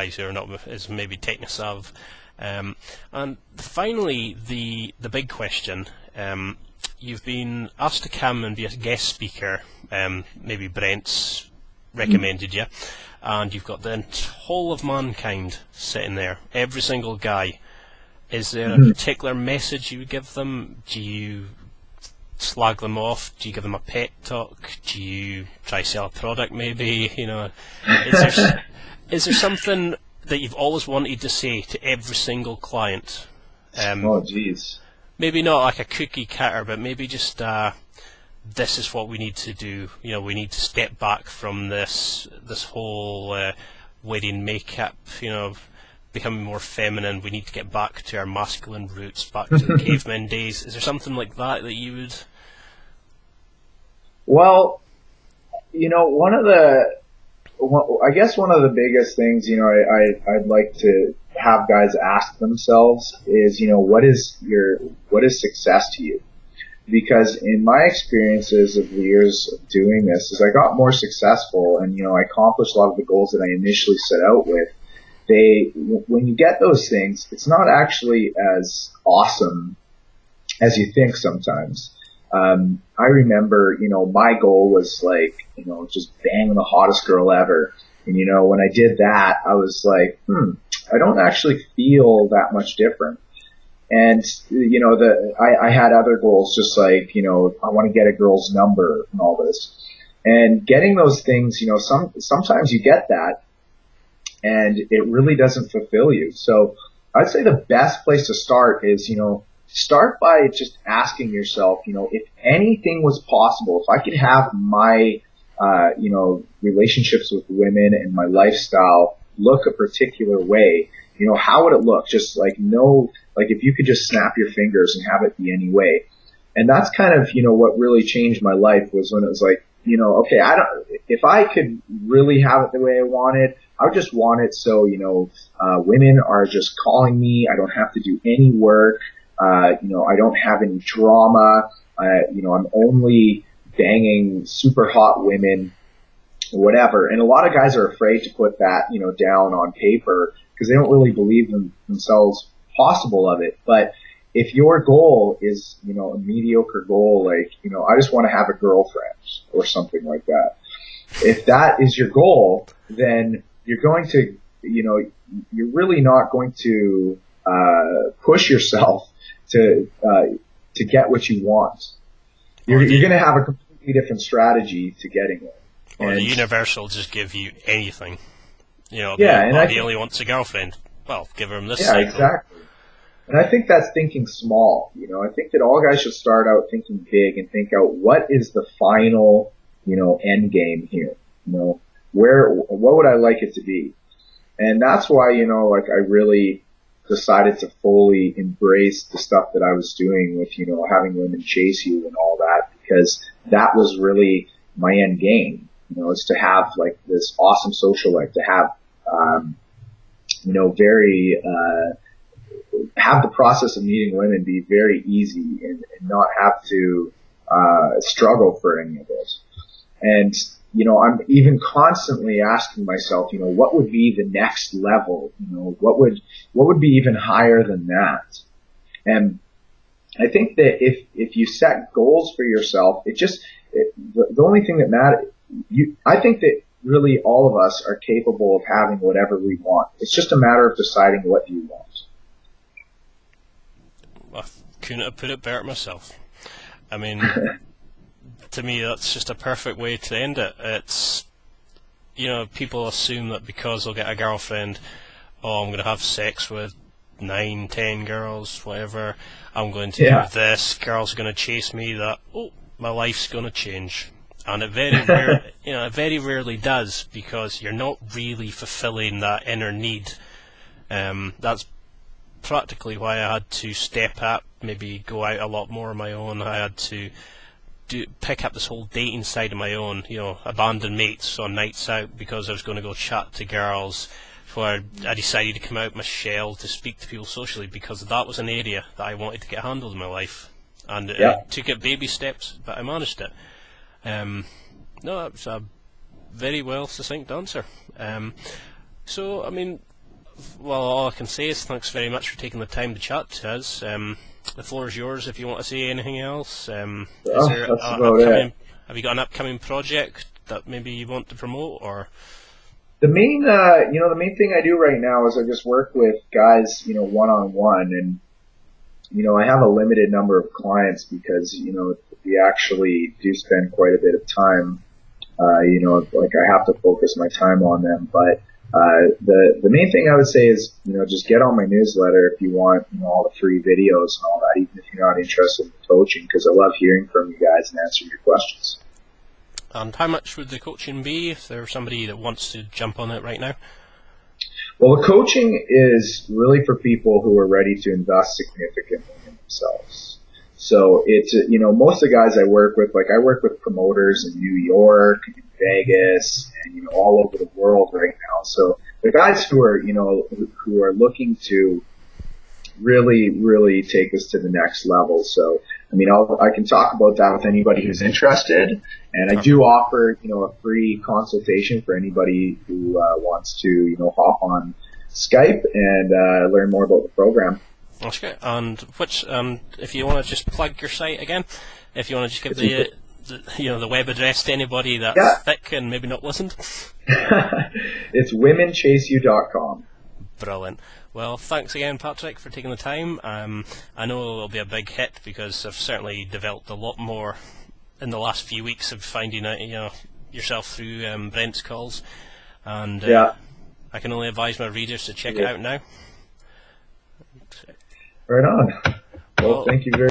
guys who are not as maybe techno-savvy. And finally, the big question. You've been asked to come and be a guest speaker. Maybe Brent's recommended you, and you've got the whole of mankind sitting there, every single guy. Is there a particular message you would give them? Do you slag them off? Do you give them a pep talk? Do you try to sell a product maybe? Is there something that you've always wanted to say to every single client? Oh, jeez. Maybe not like a cookie cutter, but maybe just this is what we need to do. We need to step back from this whole wedding makeup. Becoming more feminine. We need to get back to our masculine roots, back to the caveman days. Is there something like that you would? Well, one of the biggest things, I'd like to have guys ask themselves is, what is success to you? Because in my experiences of the years of doing this, as I got more successful and, I accomplished a lot of the goals that I initially set out with, when you get those things, it's not actually as awesome as you think sometimes. I remember, my goal was like, just bang the hottest girl ever. And, when I did that, I was like, I don't actually feel that much different. And, I had other goals, just like, I want to get a girl's number and all this. And getting those things, sometimes you get that and it really doesn't fulfill you. So I'd say the best place to start is, start by just asking yourself, if anything was possible, if I could have my, relationships with women and my lifestyle look a particular way, how would it look? Just like if you could just snap your fingers and have it be any way. And that's kind of, what really changed my life was when it was like, okay, if I could really have it the way I wanted, I would just want it so, women are just calling me. I don't have to do any work. I don't have any drama. I'm only banging super hot women, whatever. And a lot of guys are afraid to put that, down on paper because they don't really believe themselves possible of it. But if your goal is, a mediocre goal, like, I just want to have a girlfriend or something like that. If that is your goal, then you're going to, you're really not going to, push yourself to get what you want. You're going to have a completely different strategy to getting it. Or the universe will just give you anything. He only wants a girlfriend. Well, give him this. Yeah, exactly. And I think that's thinking small. I think that all guys should start out thinking big and think out what is the final, end game here. What would I like it to be? And that's why, I really decided to fully embrace the stuff that I was doing with, having women chase you and all that, because that was really my end game, is to have like this awesome social life, to have, have the process of meeting women be very easy and not have to, struggle for any of it. And, I'm even constantly asking myself, what would be the next level? What would be even higher than that? And I think that if you set goals for yourself, the only thing that matters, I think that really all of us are capable of having whatever we want. It's just a matter of deciding what you want. I couldn't have put it better myself. I mean, to me, that's just a perfect way to end it. It's, people assume that because they'll get a girlfriend, I'm going to have sex with 9, 10 girls, whatever. I'm going to do this. Girls are going to chase me. My life's going to change. And it very rarely does, because you're not really fulfilling that inner need. That's practically why I had to step up, maybe go out a lot more on my own. I had to pick up this whole dating side of my own, abandon mates on nights out because I was going to go chat to girls, where I decided to come out my shell to speak to people socially, because that was an area that I wanted to get handled in my life. And it took it baby steps, but I managed it. No, that was a very well succinct answer. So, I mean, Well, all I can say is thanks very much for taking the time to chat to us. The floor is yours if you want to say anything else. Is there That's a about it. have you got an upcoming project that maybe you want to promote, or? The main, the main thing I do right now is I just work with guys, one on one, and I have a limited number of clients because we actually do spend quite a bit of time. Like I have to focus my time on them, but the main thing I would say is just get on my newsletter if you want all the free videos and all that, even if you're not interested in coaching, because I love hearing from you guys and answering your questions. And how much would the coaching be if there's somebody that wants to jump on it right now? Well, the coaching is really for people who are ready to invest significantly in themselves. So it's, most of the guys I work with, like I work with promoters in New York, in Vegas, and, all over the world right now. So the guys who are, who are looking to really, really take us to the next level. So, I can talk about that with anybody who's interested. And I do offer, a free consultation for anybody who wants to, hop on Skype and learn more about the program. That's good. And if you want to just plug your site again, if you want to just give the web address to anybody that's thick and maybe not listened. It's womenchaseyou.com. Brilliant. Well, thanks again, Patrick, for taking the time. I know it'll be a big hit because I've certainly developed a lot more in the last few weeks of finding out, yourself through Brent's calls, and I can only advise my readers to check it out now. Right on. Well, thank you very